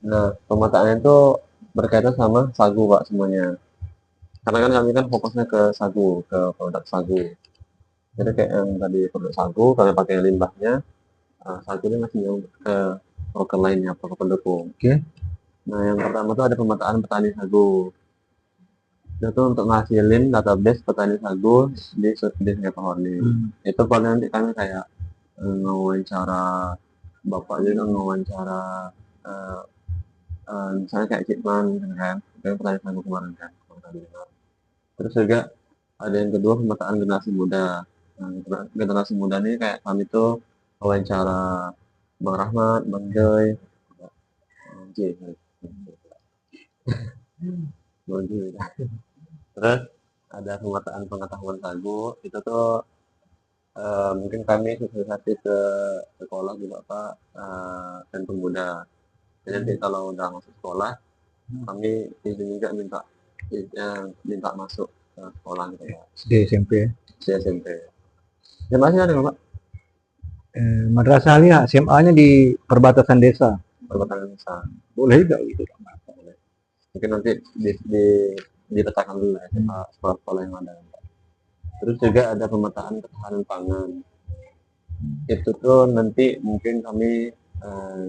Nah, pemetaannya itu berkaitan sama sagu Pak semuanya. Karena kan kami kan fokusnya ke sagu, ke produk sagu. Jadi kayak yang tadi produk sagu, kami pakai limbahnya, sagu ini masih nyambung ke proker lainnya, proker pendukung. Oke. Nah, yang pertama tuh ada pemetaan petani sagu. Itu untuk ngasilin database petani sagu di Singapura. Itu paling nanti kami kayak ngewawancara bapak juga ngewawancara eh, misalnya kayak Cikman gitu kan, itu petani sagu kemarin kan. Terus juga ada yang kedua pemetaan generasi muda. Nah, generasi muda ini kayak kami tuh wawancara Bang Rahmat, Bang Joy, J, Bang Joy. Terus ada pemetaan pengetahuan sagu itu tuh mungkin kami sosialisasi ke sekolah juga Pak dan pemuda. Jadi nanti kalau udah masuk sekolah kami izin juga minta masuk ke sekolah gitu ya. SD SMP. Di SMP. Ya masih ada nggak Pak? Madrasah Aliyah SMA-nya di perbatasan desa. Perbatasan desa. Boleh juga gitu. Mungkin nanti diletakkan dulu ya sekolah-sekolah yang ada. Terus juga ada pemetaan ketahanan pangan. Itu tuh nanti mungkin kami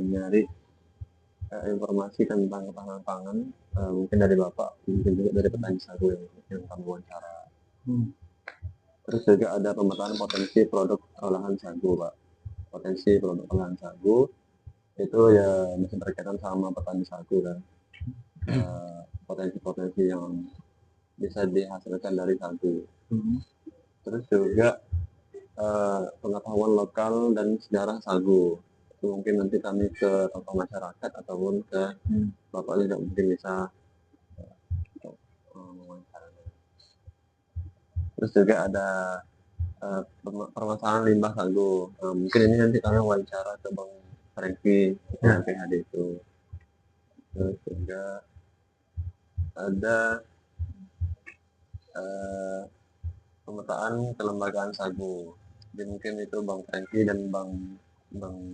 nyari informasi tentang ketahanan pangan, mungkin dari bapak, mungkin juga dari petani sagu yang kami wawancara. Terus juga ada pemetaan potensi produk olahan sagu pak. Potensi produk olahan sagu itu ya masih berkaitan sama petani sagu kan. Potensi-potensi yang bisa dihasilkan dari sagu. Terus juga pengetahuan lokal dan sejarah sagu. Itu mungkin nanti kami ke tokoh masyarakat ataupun ke bapak juga mungkin bisa mewawancara. Terus juga ada permasalahan limbah sagu. Mungkin ini nanti kami wawancara ke Bang Franky yang PHD itu. Terus juga ada eh, pemetaan kelembagaan sagu. Jadi mungkin itu Bang Franky dan Bang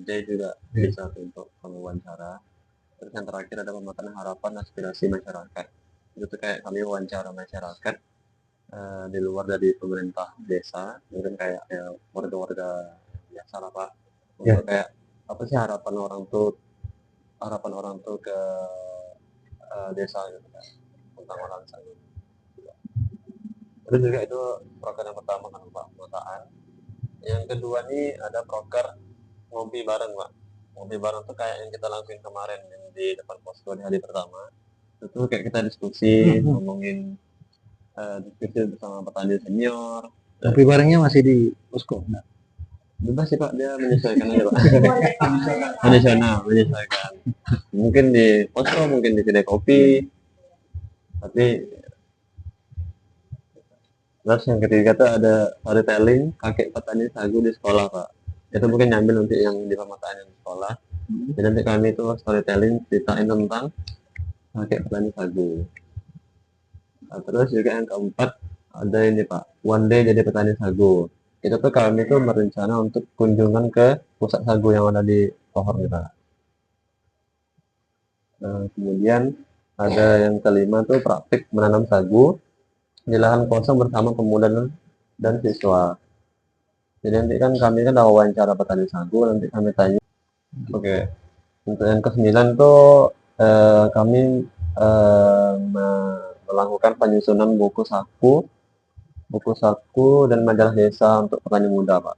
Jay juga bisa untuk wawancara. Terus yang terakhir ada pemetaan harapan aspirasi masyarakat. Itu kayak kami wawancara masyarakat di luar dari pemerintah desa, mungkin kayak ya, warga-warga biasa lah Pak. Untuk kayak apa sih harapan orang tuh ke desa gitu kan, tentang orang sana. Terus juga itu proker yang pertama kan Pak, pemetaan. Yang kedua nih ada proker ngopi bareng Pak. Ngopi bareng tuh kayak yang kita lakuin kemarin yang di depan posko di hari pertama. Itu kayak kita diskusi, ngomongin diskusi bersama petani senior. Tapi barangnya masih di posko. Nah. Bebas sih Pak, dia menyesuaikan aja Pak. Menyesuaikan. Mungkin di posko, mungkin di kedai kopi, tapi terus yang ketiga tuh ada storytelling kakek petani sagu di sekolah Pak. Itu mungkin nyambil untuk yang di pemetaan yang di sekolah. Jadi nanti kami itu storytelling ceritain tentang kakek petani sagu. Nah, terus juga yang keempat ada ini Pak, one day jadi petani sagu. Itu tuh kami tuh berencana untuk kunjungan ke pusat sagu yang ada di pohon kita. Kemudian ada yang kelima tuh praktik menanam sagu di lahan kosong bersama pemuda dan siswa. Jadi nanti kan kami kan ada wawancara petani sagu, nanti kami tanya. Oke, untuk yang kesembilan tuh kami melakukan penyusunan buku saku dan majalah desa untuk petani muda, Pak.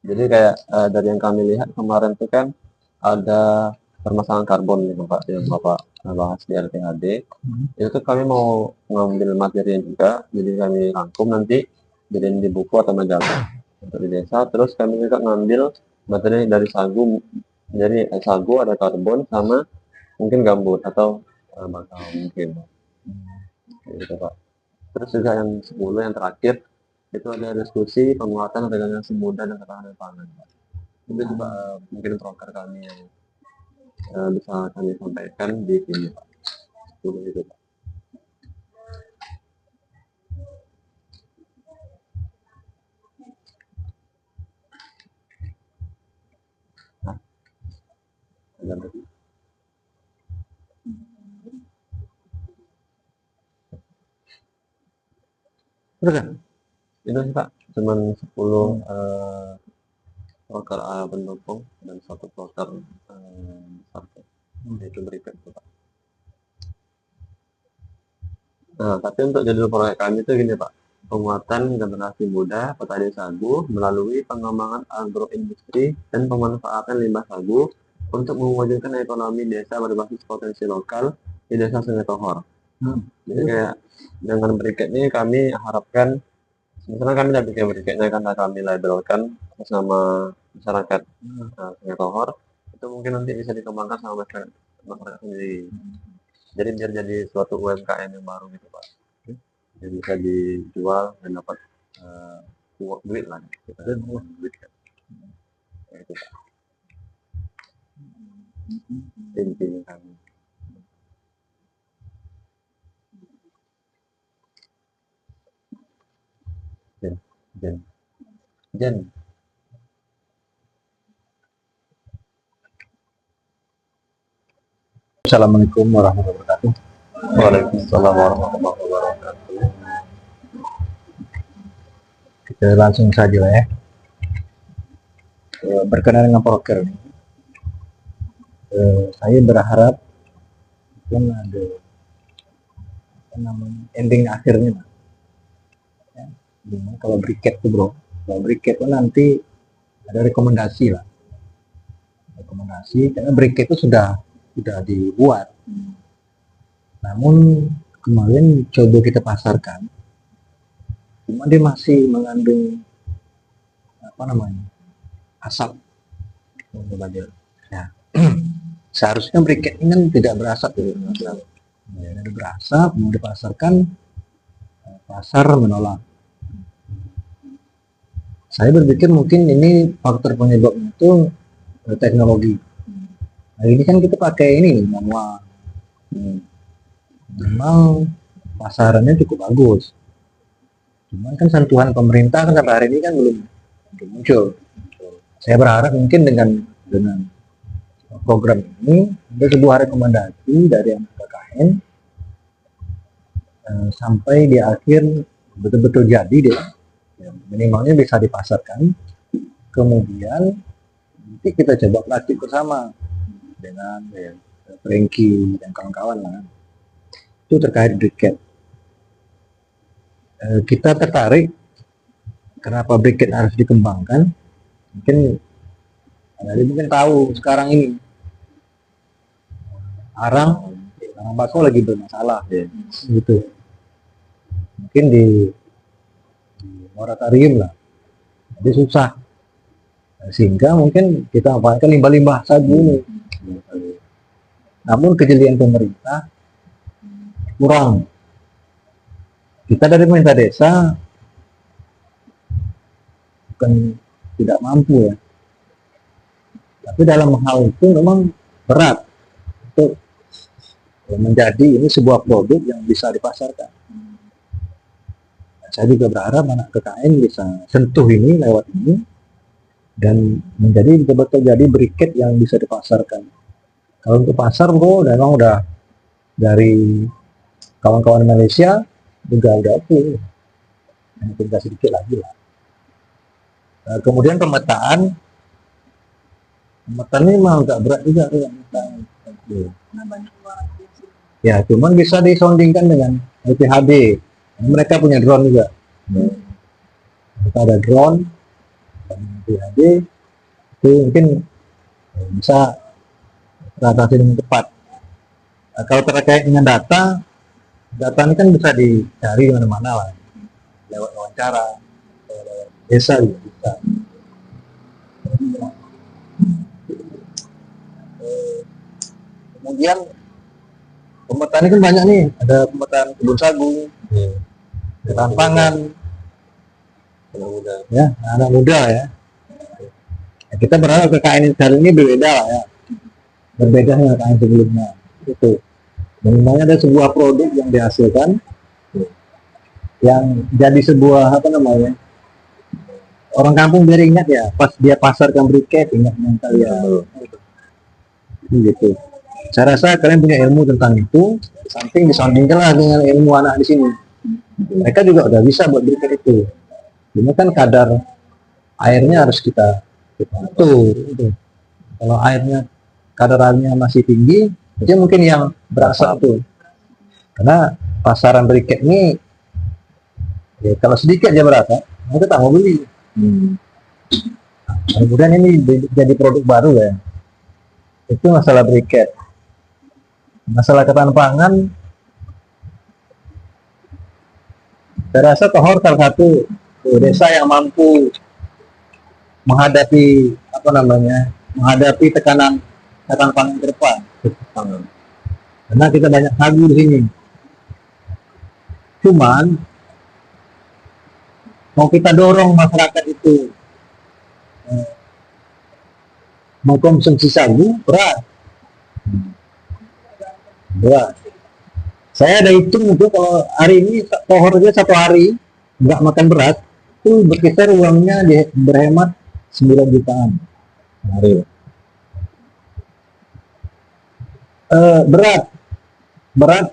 Jadi kayak dari yang kami lihat kemarin tuh kan ada permasalahan karbon nih Bapak yang Bapak bahas di LPHD. Itu tuh kami mau ngambil materinya juga, jadi kami rangkum nanti jadiin di buku atau majalah untuk di desa. Terus kami juga ngambil materi dari sagu, jadi sagu ada karbon sama mungkin gambut atau bakau mungkin. Gitu, Pak. Terus juga yang 10 yang terakhir itu ada diskusi penguatan organisasi muda dan ketahanan pangan. Itu juga mungkin proker kami yang bisa kami sampaikan di sini Pak. Dulu itu Pak. Nah, ada lagi. Terus kan? Itu sih Pak, cuman 10 proker pendukung dan 1 proker support. Itu berikan tuh Pak. Nah, tapi untuk judul proyek kami itu gini Pak, penguatan generasi muda petani sagu melalui pengembangan agroindustri dan pemanfaatan limbah sagu untuk mewujudkan ekonomi desa berbasis potensi lokal di desa Sungai Tohor. Jadi kayak dengan briket ini kami harapkan, misalnya kami udah bikin briketnya karena kami labelkan atas nama masyarakat Sungai Tohor, itu mungkin nanti bisa dikembangkan sama masyarakat sendiri. Jadi biar jadi suatu UMKM yang baru gitu Pak, yang bisa dijual dan dapat uang duit lah kita duit kan. Kayak gitu Pak, intinya kami. Jen, Jen, Jen. Assalamualaikum warahmatullahi wabarakatuh. Waalaikumsalam warahmatullahi wabarakatuh. Kita langsung saja ya. Berkenaan dengan proker ini, saya berharap kan ada apa namanya, ending akhirnya. Ya. Kalau briket tuh bro, kalau briket itu nanti ada rekomendasi lah. Rekomendasi karena briket itu sudah dibuat. Namun kemarin coba kita pasarkan, cuma dia masih mengandung apa namanya, asap. Nah, seharusnya briket ini kan tidak berasap gitu. Tidak berasap, mau dipasarkan, pasar menolak. Saya berpikir mungkin ini faktor penyebabnya itu teknologi. Nah, ini kan kita pakai ini manual. Memang pasarannya cukup bagus. Cuman kan sentuhan pemerintah kan sampai hari ini kan belum muncul. Saya berharap mungkin dengan program ini ada sebuah rekomendasi dari anak KKN sampai di akhir betul-betul jadi deh. Minimalnya bisa dipasarkan. Kemudian nanti kita coba praktik bersama dengan Frankie dan kawan-kawan lah. Itu terkait briket. Kita tertarik kenapa briket harus dikembangkan. Mungkin tahu sekarang ini arang bakau lagi bermasalah gitu. Mungkin di moratorium lah, jadi susah, sehingga mungkin kita manfaatkan limbah-limbah sagu ini. Namun kejelian pemerintah kurang. Kita dari pemerintah desa bukan tidak mampu ya, tapi dalam hal itu memang berat untuk menjadi ini sebuah produk yang bisa dipasarkan. Saya juga berharap anak KKN bisa sentuh ini lewat ini dan menjadi betul-betul jadi briket yang bisa dipasarkan. Kalau untuk pasar bro, memang udah dari kawan-kawan Malaysia juga udah oke. Tinggal sedikit lagi lah. Kemudian pemetaan ini memang agak berat juga ya, cuman bisa disondingkan dengan LPHD. Mereka punya drone juga. Kita ada drone LPHD itu mungkin bisa teratasi dengan cepat. Kalau terkait dengan data ini kan bisa dicari di mana-mana lah, lewat wawancara, lewat desa juga bisa. Kemudian pemetaan kan banyak nih, ada pemetaan kebun sagu, pemetaan pangan, anak muda ya. Kita berharap KKN kali ini berbeda lah ya, berbeda dengan KKN sebelumnya. Itu minimalnya ada sebuah produk yang dihasilkan, yang jadi sebuah apa namanya, orang kampung biar ingat ya, pas dia pasarkan briket ingat mental ya. Gitu. Saya rasa kalian punya ilmu tentang itu, samping disandingkan lah dengan ilmu anak di sini. Mereka juga udah bisa buat briket itu. Cuma kan kadar airnya harus kita atur. Gitu. Kalau kadar airnya masih tinggi, dia mungkin yang berasa tuh. Karena pasaran briket ini, ya kalau sedikit dia berasa, kita tak mau beli. Kemudian ini jadi produk baru ya. Itu masalah briket. Masalah ketahanan pangan, saya rasa Tohor salah satu desa yang mampu menghadapi tekanan pangan ke depan. Karena kita banyak sagu di sini. Cuman mau kita dorong masyarakat itu mengkonsumsi sagu berat. Saya ada hitung itu kalau hari ini Tohor aja 1 hari nggak makan beras itu berkisar uangnya berhemat 9 jutaan hari. Berat.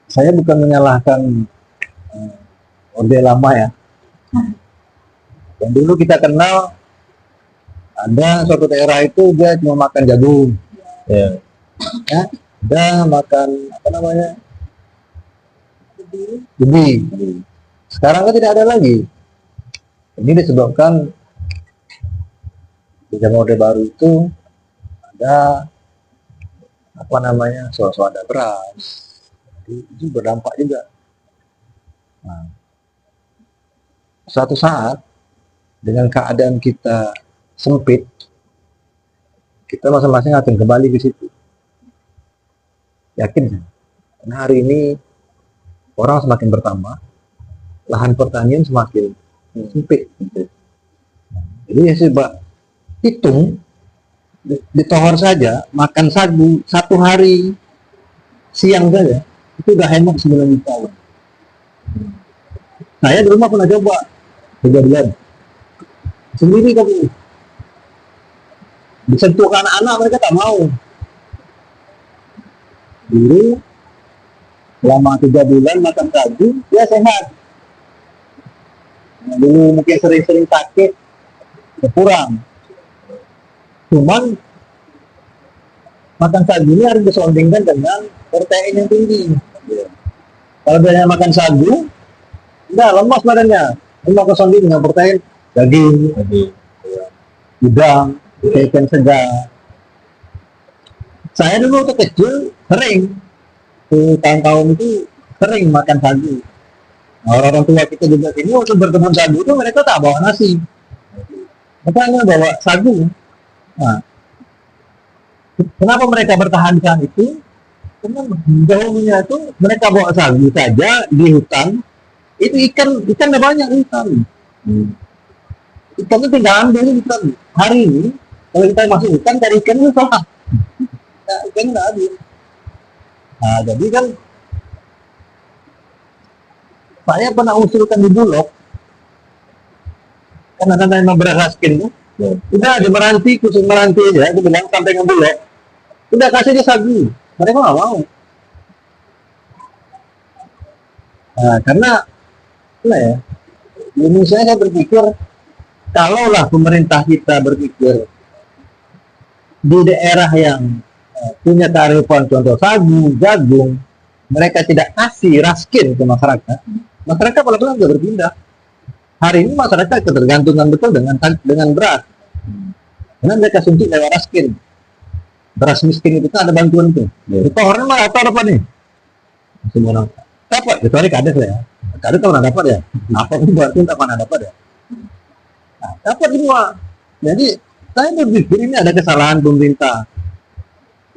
Saya bukan menyalahkan Orde Lama ya. Yang dulu kita kenal ada suatu daerah itu dia cuma makan jagung, ya, ada makan ubi. Sekarang kan tidak ada lagi. Ini disebabkan di zaman Orde Baru itu ada swasembada beras. Itu berdampak juga. Nah, suatu saat dengan keadaan kita sempit, kita masing-masing akan kembali ke situ. Yakin? Karena hari ini orang semakin bertambah, lahan pertanian semakin sempit. Jadi ya coba hitung di Tohor saja makan sagu 1 hari siang saja itu udah hemat 9 juta. Saya di rumah pernah coba 3 bulan sendiri tapi disentuh ke anak-anak mereka tak mau. Dulu selama 3 bulan makan sagu dia sehat. Nah, dulu mungkin sering-sering sakit kurang. Cuman makan sagu ini harus disondingkan dengan protein yang tinggi. Kalau dia makan sagu, udah lemas badannya. Ini mau kesonding dengan protein daging, udang, ikan segar. Saya dulu waktu kecil sering, tahun-tahun itu sering makan sagu. Nah, orang tua kita juga sini waktu berkebun sagu itu mereka tak bawa nasi, mereka hanya bawa sagu. Nah, kenapa mereka bertahankan itu? Karena dahulunya itu mereka bawa sagu saja di hutan, itu ikannya banyak di hutan. Ikan itu tinggal ambil di hutan. Hari ini kalau kita masuk hutan cari ikan itu salah. Nah, ikan nggak ada. Nah, jadi kan saya pernah usulkan di Bulog, kan ada memang beras raskin tuh. Udah di Meranti, khusus Meranti aja, aku bilang sampai ngambil ya. Udah kasih dia sagu, mereka nggak mau. Nah, karena di Indonesia saya berpikir, kalaulah pemerintah kita berpikir di daerah yang punya kearifan contoh sagu, jagung, mereka tidak kasih raskin ke masyarakat, masyarakat pelan-pelan juga berpindah. Hari ini masyarakat ketergantungan betul dengan beras, karena mereka suntik lewat raskin. Beras miskin itu kan ada bantuan tuh. Itu orang mah apa nih? Semua orang dapat, kecuali kades lah ya. Kades tak pernah dapat ya. Apa pun bantuan tak pernah dapat ya. Nah, dapat semua. Jadi saya berpikir ini ada kesalahan pemerintah.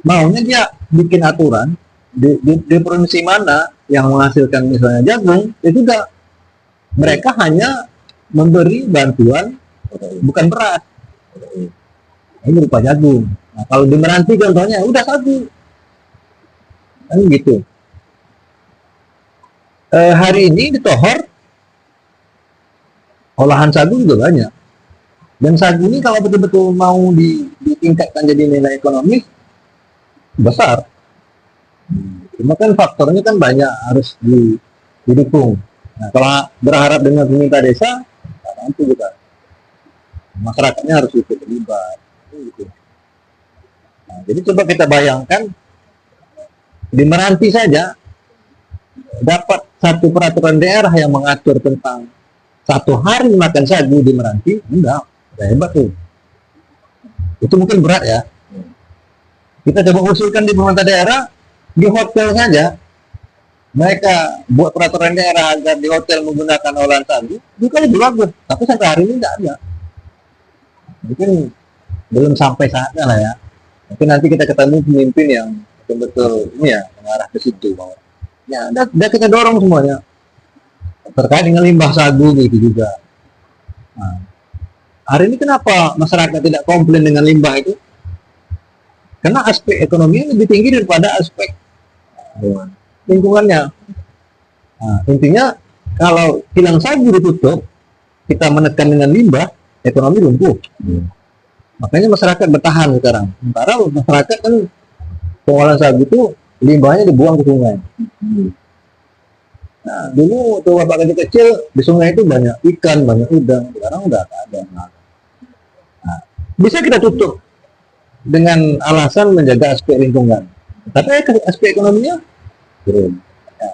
Maunya dia bikin aturan di provinsi mana yang menghasilkan misalnya jagung, ya sudah mereka hanya memberi bantuan bukan beras. Ini berupa jagung. Nah, kalau di Meranti contohnya udah sagu. Kan gitu. Hari ini di Tohor olahan sagu juga banyak. Dan sagu ini kalau betul-betul mau ditingkatkan jadi nilai ekonomis besar. Cuma kan faktornya kan banyak harus didukung. Nah, kalau berharap dengan pemerintah desa, nggak mampu kita. Masyarakatnya harus ikut terlibat. Gitu. Nah, jadi coba kita bayangkan di Meranti saja dapat satu peraturan daerah yang mengatur tentang 1 hari makan sagu di Meranti, enggak, udah hebat tuh. Itu mungkin berat ya. Kita coba usulkan di pemerintah daerah, di hotel saja, mereka buat peraturan daerah agar di hotel menggunakan olahan sagu, itu kan lebih bagus. Tapi sampai hari ini tidak ada. Mungkin belum sampai saatnya lah ya. Mungkin nanti kita ketemu pemimpin yang betul-betul ini ya mengarah ke situ. Ya, udah kita dorong semuanya terkait dengan limbah sagu gitu juga. Nah, hari ini kenapa masyarakat tidak komplain dengan limbah itu? Karena aspek ekonominya lebih tinggi daripada aspek lingkungannya. Nah, intinya kalau kilang sagu ditutup, kita menekan dengan limbah, ekonomi lumpuh. Makanya masyarakat bertahan sekarang. Sementara masyarakat kan pengolahan sagu itu limbahnya dibuang ke sungai. Nah, dulu tuh bapak kecil di sungai itu banyak ikan, banyak udang. Sekarang udah nggak ada. Nah, bisa kita tutup dengan alasan menjaga aspek lingkungan. Tapi aspek ekonominya belum. Ya.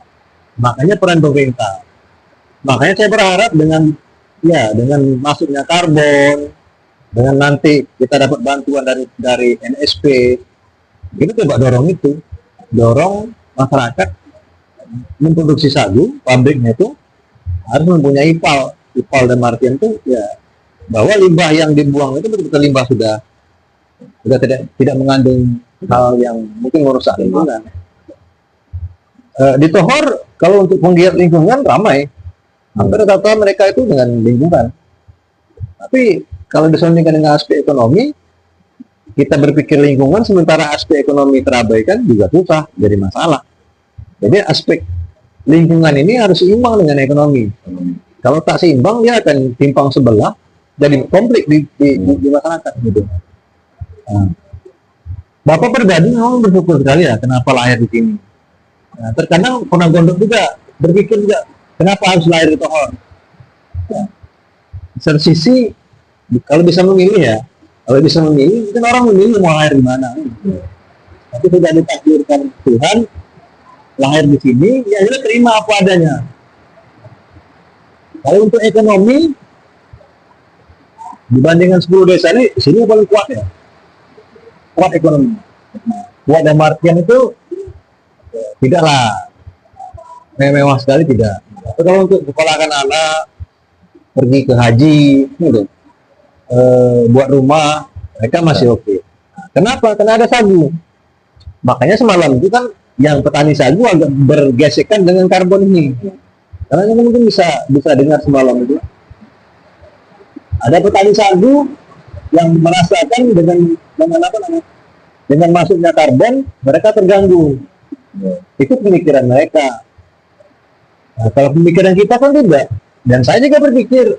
Makanya peran pemerintah. Makanya saya berharap dengan masuknya karbon, dengan nanti kita dapat bantuan dari NSP, kita coba dorong masyarakat memproduksi sagu, pabriknya itu harus mempunyai IPAL dan martian itu ya bahwa limbah yang dibuang itu betul-betul limbah sudah tidak mengandung hal yang mungkin merusak lingkungan. Di Tohor kalau untuk penggiat lingkungan ramai, hampir rata-rata mereka itu dengan lingkungan. Tapi kalau disandingkan dengan aspek ekonomi, kita berpikir lingkungan sementara aspek ekonomi terabaikan juga susah, jadi masalah. Jadi aspek lingkungan ini harus seimbang dengan ekonomi. Kalau tak seimbang, dia akan timpang sebelah, jadi konflik di masyarakat gitu. Nah, Bapak pribadi memang bersyukur sekali ya kenapa lahir di sini. Nah, terkadang pernah gondok juga berpikir juga kenapa harus lahir di Tohor. Ya. Satu sisi kalau bisa memilih mungkin orang memilih mau lahir di mana. Tapi sudah ditakdirkan Tuhan lahir di sini, ya sudah terima apa adanya. Kalau untuk ekonomi dibandingkan 10 desa ini, di sini paling kuat ya. Kuat ekonomi. Kuat dan martian itu tidaklah mewah sekali tidak. Tapi kalau untuk sekolahkan anak, pergi ke haji, gitu, buat rumah, mereka masih oke. Kenapa? Karena ada sagu. Makanya semalam itu kan yang petani sagu agak bergesekan dengan karbon ini. Karena mungkin bisa dengar semalam itu. Ada petani sagu yang merasakan dengan masuknya karbon, mereka terganggu. Itu pemikiran mereka. Nah, kalau pemikiran kita kan tidak. Dan saya juga berpikir,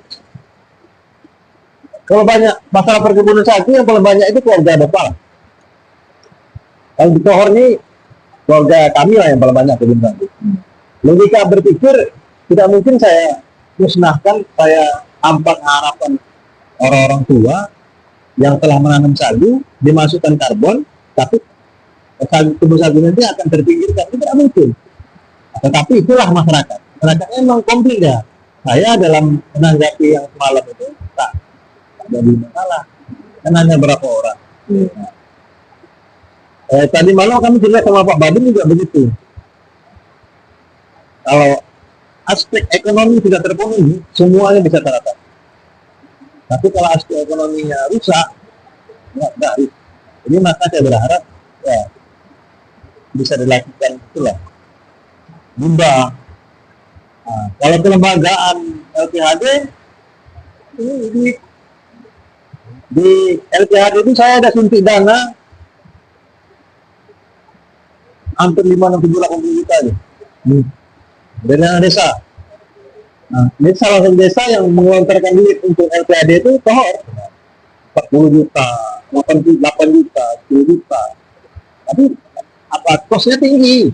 kalau banyak masalah perkebunan sagu yang paling banyak itu keluarga bapak. Kalau di Tohor ini keluarga kami lah yang paling banyak kebun sagu. Logika berpikir tidak mungkin saya musnahkan, saya ampak harapan orang-orang tua yang telah menanam sagu, dimasukkan karbon, tapi kebun sagu nanti akan terpinggirkan. Itu tidak mungkin. Tetapi itulah masyarakat. Masyarakat memang komplit ya. Saya dalam menanggapi yang semalam itu tak jadi masalah. Kan hanya berapa orang. Tadi malam kami cerita sama Pak Badun juga begitu. Kalau aspek ekonomi tidak terpenuhi, semuanya bisa terata. Tapi kalau aspek ekonominya rusak, enggak. Jadi maka saya berharap ya bisa dilakukan itulah. Bunda. Nah, kalau kelembagaan LPHD di LPHD itu saya ada suntik dana hampir 5,80 juta dari dana desa. Nah, ini salah satu desa yang mengelontarkan duit untuk LPHD itu Tohor 40 juta, 8 juta, 10 juta. Tapi apa kosnya tinggi?